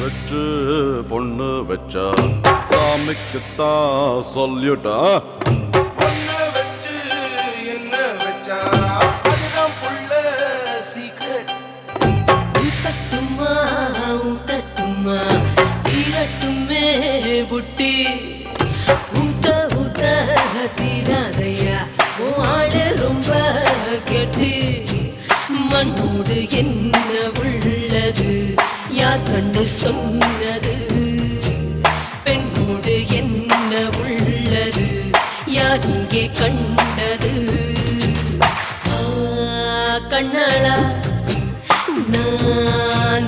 வச்சு பொண்ணு வச்சா சாமிக்குத்தான் சொல்லிட்டா. பொண்ணு வச்சு என்ன வச்சா அதுதான் புள்ள சீக்ரெட். ஊத்தட்டுமா ஊத்தட்டுமா தீரட்டுமே புட்டி. ஊத்த ஊத்த தீராதையா உன் ஆளு ரொம்ப கெட்டி. மண்ணோடு என்ன உள்ளது யார் கண்டு சொன்னது. பெண்ணோடு என்ன உள்ளது யார் இங்கே கண்டது. கண்ணாளா